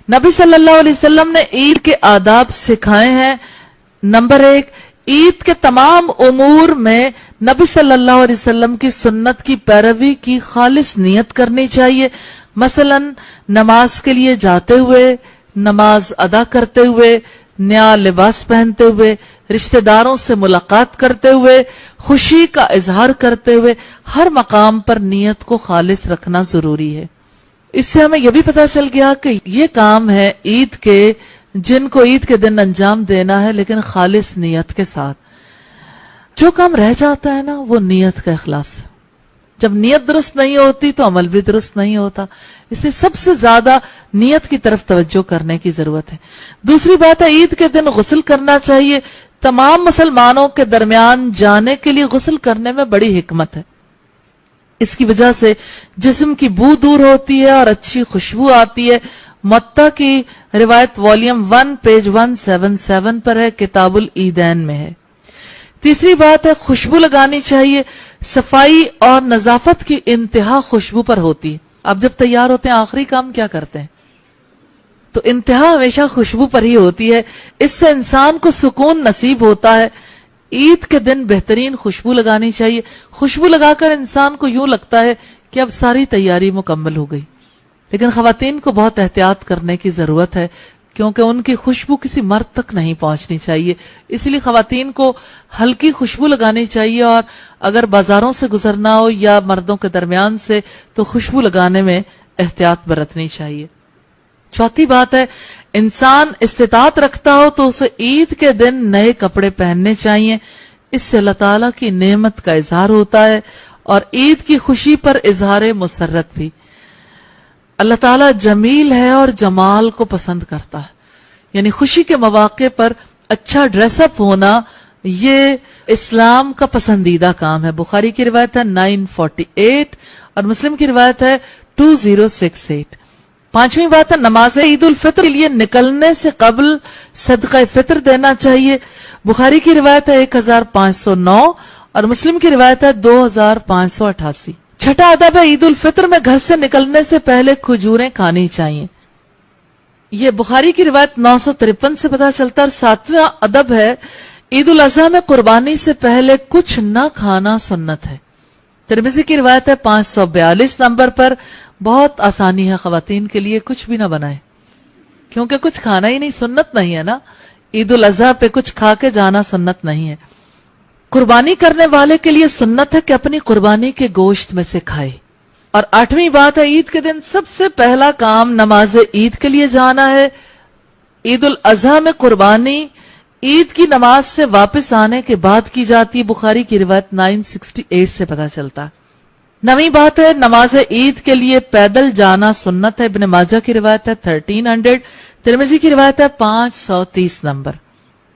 نبی صلی اللہ علیہ وسلم نے عید کے آداب سکھائے ہیں۔ نمبر 1، عید کے تمام امور میں نبی صلی اللہ علیہ وسلم کی سنت کی پیروی کی خالص نیت کرنی چاہیے۔ مثلا نماز کے لیے جاتے ہوئے، نماز ادا کرتے ہوئے، نیا لباس پہنتے ہوئے، رشتہ داروں سے ملاقات کرتے ہوئے، خوشی کا اظہار کرتے ہوئے، ہر مقام پر نیت کو خالص رکھنا ضروری ہے۔ اس سے ہمیں یہ بھی پتہ چل گیا کہ یہ کام ہے عید کے جن کو عید کے دن انجام دینا ہے، لیکن خالص نیت کے ساتھ۔ جو کام رہ جاتا ہے نا، وہ نیت کا اخلاص ہے۔ جب نیت درست نہیں ہوتی تو عمل بھی درست نہیں ہوتا، اس لیے سب سے زیادہ نیت کی طرف توجہ کرنے کی ضرورت ہے۔ دوسری بات ہے، عید کے دن غسل کرنا چاہیے۔ تمام مسلمانوں کے درمیان جانے کے لیے غسل کرنے میں بڑی حکمت ہے۔ اس کی وجہ سے جسم کی بو دور ہوتی ہے اور اچھی خوشبو آتی ہے۔ متا کی روایت والیوم 1 پیج 177 پر ہے، کتاب العیدین میں ہے۔ تیسری بات ہے، خوشبو لگانی چاہیے۔ صفائی اور نظافت کی انتہا خوشبو پر ہوتی ہے۔ اب جب تیار ہوتے ہیں آخری کام کیا کرتے ہیں؟ تو انتہا ہمیشہ خوشبو پر ہی ہوتی ہے۔ اس سے انسان کو سکون نصیب ہوتا ہے۔ عید کے دن بہترین خوشبو لگانی چاہیے۔ خوشبو لگا کر انسان کو یوں لگتا ہے کہ اب ساری تیاری مکمل ہو گئی۔ لیکن خواتین کو بہت احتیاط کرنے کی ضرورت ہے، کیونکہ ان کی خوشبو کسی مرد تک نہیں پہنچنی چاہیے۔ اس لیے خواتین کو ہلکی خوشبو لگانی چاہیے، اور اگر بازاروں سے گزرنا ہو یا مردوں کے درمیان سے تو خوشبو لگانے میں احتیاط برتنی چاہیے۔ چوتھی بات ہے، انسان استطاعت رکھتا ہو تو اسے عید کے دن نئے کپڑے پہننے چاہیے۔ اس سے اللہ تعالیٰ کی نعمت کا اظہار ہوتا ہے اور عید کی خوشی پر اظہار مسرت بھی۔ اللہ تعالیٰ جمیل ہے اور جمال کو پسند کرتا ہے، یعنی خوشی کے مواقع پر اچھا ڈریس اپ ہونا یہ اسلام کا پسندیدہ کام ہے۔ بخاری کی روایت ہے 948 اور مسلم کی روایت ہے 2068۔ پانچویں بات ہے، نماز عید الفطر کے لیے نکلنے سے قبل صدقہ فطر دینا چاہیے۔ بخاری کی روایت ہے 1509 اور مسلم کی روایت ہے 2588۔ چھٹا ادب ہے، عید الفطر میں گھر سے نکلنے سے پہلے کھجوریں کھانی چاہیے۔ یہ بخاری کی روایت 953 سے پتہ چلتا ہے۔ اور ساتواں ادب ہے، عید الاضحیٰ میں قربانی سے پہلے کچھ نہ کھانا سنت ہے۔ ترمذی کی روایت ہے 542 نمبر پر۔ بہت آسانی ہے خواتین کے لیے، کچھ بھی نہ بنائے، کیونکہ کچھ کھانا ہی نہیں، سنت نہیں ہے نا۔ عید الاضحیٰ پہ کچھ کھا کے جانا سنت نہیں ہے۔ قربانی کرنے والے کے لیے سنت ہے کہ اپنی قربانی کے گوشت میں سے کھائے۔ اور آٹھویں بات ہے، عید کے دن سب سے پہلا کام نماز عید کے لیے جانا ہے۔ عید الاضحیٰ میں قربانی عید کی نماز سے واپس آنے کے بعد کی جاتی ہے۔ بخاری کی روایت 968 سے پتہ چلتا ہے۔ نویں بات ہے، نماز عید کے لیے پیدل جانا سنت ہے۔ ابن ماجہ کی روایت ہے 1300، ترمذی کی روایت ہے 530 نمبر۔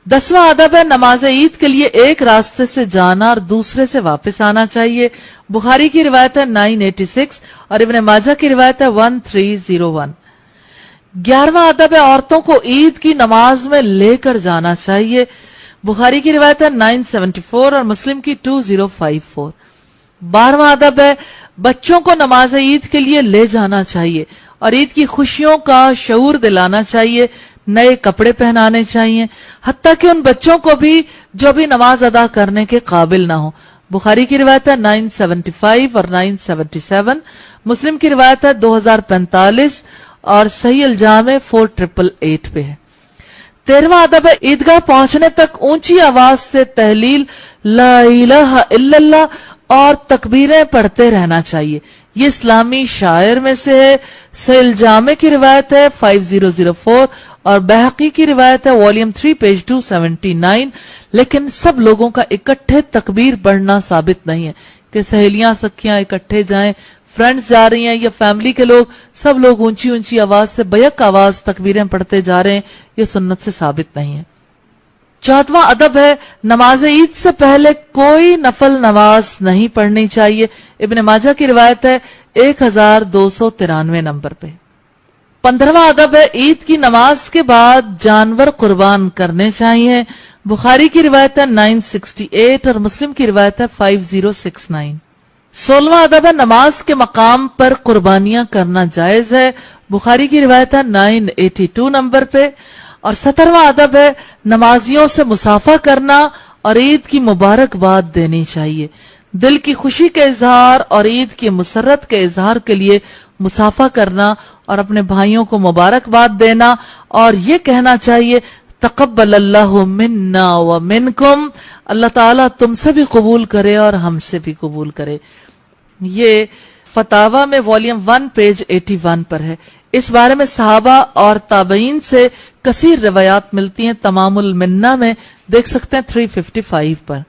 10واں ادب ہے، نماز عید کے لیے ایک راستے سے جانا اور دوسرے سے واپس آنا چاہیے۔ بخاری کی روایت ہے 986 اور ابن ماجہ کی روایت ہے 1301۔ 11واں ادب ہے، عورتوں کو عید کی نماز میں لے کر جانا چاہیے۔ بخاری کی روایت ہے 974 اور مسلم کی 2054۔ 12واں ادب ہے، بچوں کو نماز عید کے لیے لے جانا چاہیے اور عید کی خوشیوں کا شعور دلانا چاہیے۔ نئے کپڑے پہنانے چاہیے، حتیٰ کہ ان بچوں کو بھی جو بھی نماز ادا کرنے کے قابل نہ ہو۔ بخاری کی روایت ہے 975 اور 977، مسلم کی روایت ہے 2045 اور صحیح الجامع 4888 پہ ہے۔ 13واں ادب ہے، عیدگاہ پہنچنے تک اونچی آواز سے تحلیل لا الہ الا اللہ اور تکبیریں پڑھتے رہنا چاہیے۔ یہ اسلامی شاعر میں سے ہے۔ صحیح الجامع کی روایت ہے 5004 اور بہقی کی روایت ہے والیوم 3 پیج 279۔ لیکن سب لوگوں کا اکٹھے تکبیر پڑھنا ثابت نہیں ہے کہ سہیلیاں سکھیاں اکٹھے جائیں، فرینڈز جا رہی ہیں یا فیملی کے لوگ، سب لوگ اونچی اونچی آواز سے بیک آواز تکبیریں پڑھتے جا رہے ہیں، یہ سنت سے ثابت نہیں ہے۔ 14واں ادب ہے، نماز عید سے پہلے کوئی نفل نماز نہیں پڑھنی چاہیے۔ ابن ماجہ کی روایت ہے 1293 نمبر پہ۔ 15واں ادب ہے، عید کی نماز کے بعد جانور قربان کرنے چاہیے۔ بخاری کی روایت ہے 968 اور مسلم کی روایت ہے 5069۔ 16واں ادب ہے نماز کے مقام پر قربانیاں کرنا جائز ہے، بخاری کی روایت ہے 982 نمبر پہ۔ اور 17واں ادب ہے نمازیوں سے مصافحہ کرنا اور عید کی مبارکباد دینی چاہیے، دل کی خوشی کے اظہار اور عید کی مسرت کے اظہار کے لیے مصافحہ کرنا اور اپنے بھائیوں کو مبارکباد دینا، اور یہ کہنا چاہیے تقبل اللہ منا ومنکم، اللہ تعالیٰ تم سے بھی قبول کرے اور ہم سے بھی قبول کرے۔ یہ فتاوی میں والیوم 1 پیج 81 پر ہے۔ اس بارے میں صحابہ اور تابعین سے کثیر روایات ملتی ہیں، تمام المنہ میں دیکھ سکتے ہیں 355 پر۔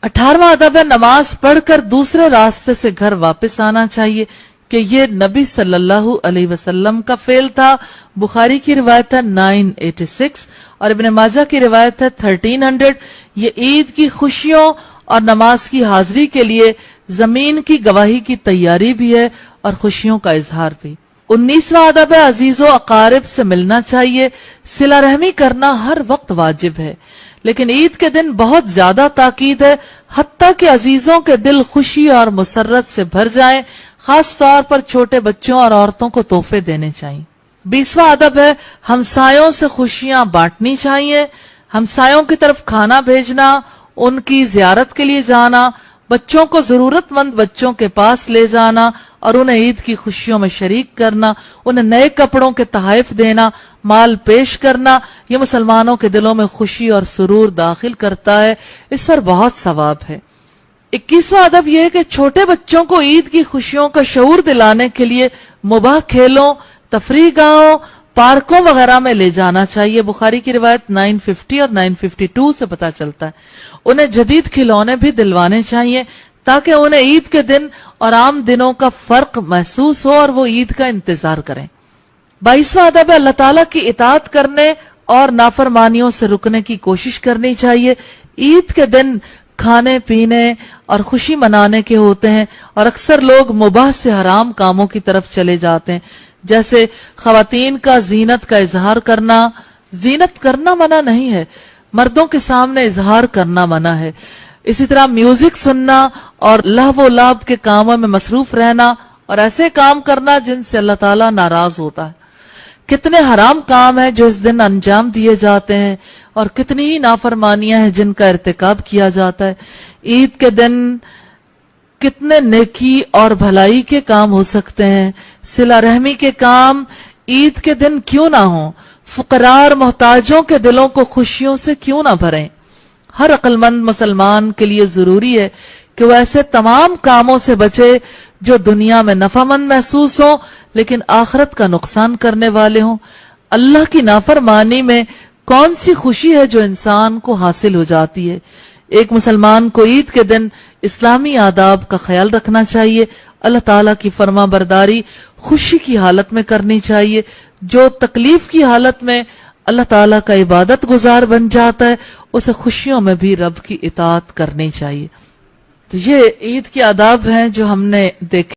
18واں ادب ہے نماز پڑھ کر دوسرے راستے سے گھر واپس آنا چاہیے، کہ یہ نبی صلی اللہ علیہ وسلم کا فعل تھا، بخاری کی روایت ہے 986 اور ابن ماجہ کی روایت ہے 1300۔ یہ عید کی خوشیوں اور نماز کی حاضری کے لیے زمین کی گواہی کی تیاری بھی ہے اور خوشیوں کا اظہار بھی۔ 19واں ادب ہے عزیز و اقارب سے ملنا چاہیے، صلہ رحمی کرنا ہر وقت واجب ہے، لیکن عید کے دن بہت زیادہ تاکید ہے، حتیٰ کہ عزیزوں کے دل خوشی اور مسرت سے بھر جائیں، خاص طور پر چھوٹے بچوں اور عورتوں کو تحفے دینے چاہیے۔ 20واں ادب ہے ہمسایوں سے خوشیاں بانٹنی چاہیے، ہمسایوں کی طرف کھانا بھیجنا، ان کی زیارت کے لیے جانا، بچوں کو ضرورت مند بچوں کے پاس لے جانا اور انہیں عید کی خوشیوں میں شریک کرنا، انہیں نئے کپڑوں کے تحائف دینا، مال پیش کرنا، یہ مسلمانوں کے دلوں میں خوشی اور سرور داخل کرتا ہے، اس پر بہت ثواب ہے۔ 21واں ادب یہ ہے کہ چھوٹے بچوں کو عید کی خوشیوں کا شعور دلانے کے لیے مباح کھیلوں، تفریح گاہوں، پارکوں وغیرہ میں لے جانا چاہیے، بخاری کی روایت 950 اور 952 سے پتہ چلتا ہے۔ انہیں جدید کھلونے بھی دلوانے چاہیے تاکہ انہیں عید کے دن اور عام دنوں کا فرق محسوس ہو اور وہ عید کا انتظار کریں۔ 22واں ادب ہے اللہ تعالیٰ کی اطاعت کرنے اور نافرمانیوں سے رکنے کی کوشش کرنی چاہیے۔ عید کے دن کھانے پینے اور خوشی منانے کے ہوتے ہیں اور اکثر لوگ مباح سے حرام کاموں کی طرف چلے جاتے ہیں، جیسے خواتین کا زینت کا اظہار کرنا۔ زینت کرنا منع نہیں ہے، مردوں کے سامنے اظہار کرنا منع ہے۔ اسی طرح میوزک سننا اور لہو و لعب کے کاموں میں مصروف رہنا اور ایسے کام کرنا جن سے اللہ تعالیٰ ناراض ہوتا ہے۔ کتنے حرام کام ہیں جو اس دن انجام دیے جاتے ہیں اور کتنی ہی نافرمانیاں ہیں جن کا ارتکاب کیا جاتا ہے۔ عید کے دن کتنے نیکی اور بھلائی کے کام ہو سکتے ہیں، صلہ رحمی کے کام عید کے دن کیوں نہ ہوں، فقراء اور محتاجوں کے دلوں کو خوشیوں سے کیوں نہ بھریں۔ ہر عقل مند مسلمان کے لیے ضروری ہے کہ وہ ایسے تمام کاموں سے بچے جو دنیا میں نفع مند محسوس ہوں لیکن آخرت کا نقصان کرنے والے ہوں۔ اللہ کی نافرمانی میں کون سی خوشی ہے جو انسان کو حاصل ہو جاتی ہے؟ ایک مسلمان کو عید کے دن اسلامی آداب کا خیال رکھنا چاہیے، اللہ تعالیٰ کی فرما برداری خوشی کی حالت میں کرنی چاہیے۔ جو تکلیف کی حالت میں اللہ تعالیٰ کا عبادت گزار بن جاتا ہے اسے خوشیوں میں بھی رب کی اطاعت کرنی چاہیے۔ تو یہ عید کے آداب ہیں جو ہم نے دیکھے۔